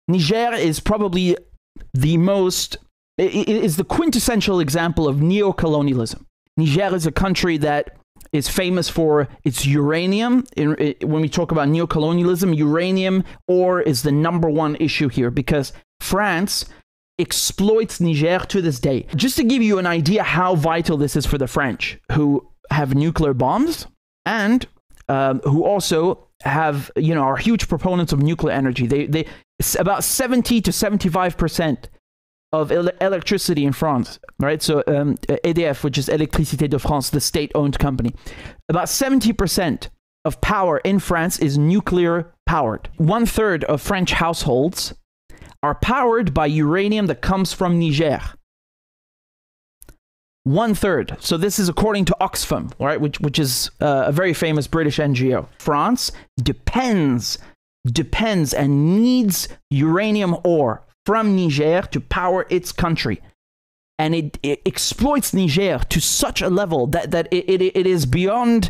Niger is probably is the quintessential example of neo-colonialism. Niger is a country that is famous for its uranium. When we talk about neo-colonialism, uranium ore is the number one issue here because France exploits Niger to this day. Just to give you an idea how vital this is for the French, who have nuclear bombs and who also have, are huge proponents of nuclear energy. They about 70 to 75% of electricity in France, right? So EDF, which is Électricité de France, the state-owned company, about 70% of power in France is nuclear powered. 1/3 of French households are powered by uranium that comes from Niger. 1/3. So this is according to Oxfam, right? Which is a very famous British NGO. France depends and needs uranium ore from Niger to power its country. And it exploits Niger to such a level that it is beyond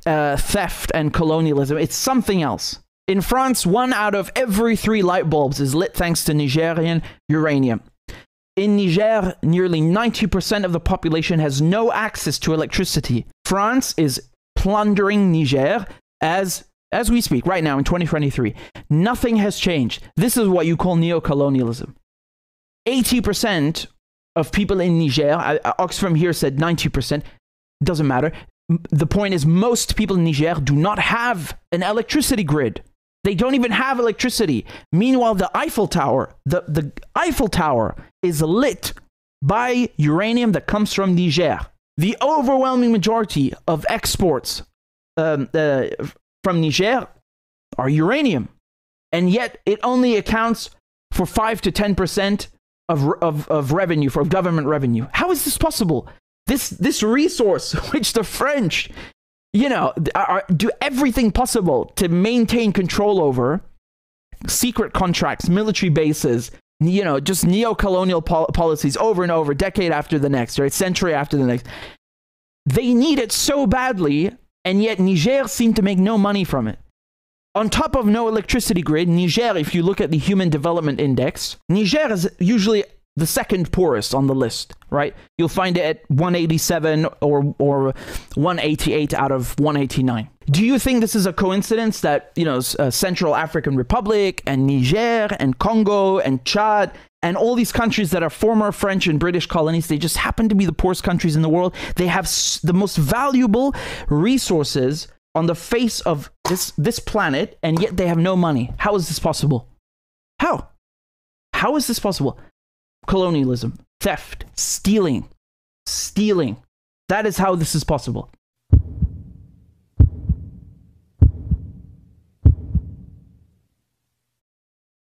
theft and colonialism. It's something else. In France, 1 out of every 3 light bulbs is lit thanks to Nigerian uranium. In Niger, nearly 90% of the population has no access to electricity. France is plundering Niger as we speak right now in 2023. Nothing has changed. This is what you call neo-colonialism. 80% of people in Niger, Oxfam here said 90%, doesn't matter. The point is most people in Niger do not have an electricity grid. They don't even have electricity. Meanwhile, the Eiffel Tower, the Eiffel Tower is lit by uranium that comes from Niger. The overwhelming majority of exports from Niger are uranium. And yet it only accounts for 5 to 10% of revenue, for government revenue. How is this possible? This resource, which the French, do everything possible to maintain control over, secret contracts, military bases, just neo-colonial policies over and over, decade after the next, right? Century after the next. They need it so badly, and yet Niger seemed to make no money from it. On top of no electricity grid, Niger, if you look at the Human Development Index, Niger is usually the second poorest on the list, right? You'll find it at 187 or 188 out of 189. Do you think this is a coincidence that, Central African Republic and Niger and Congo and Chad and all these countries that are former French and British colonies, they just happen to be the poorest countries in the world. They have the most valuable resources on the face of this planet, and yet they have no money. How is this possible? How is this possible? Colonialism, theft, stealing. That is how this is possible.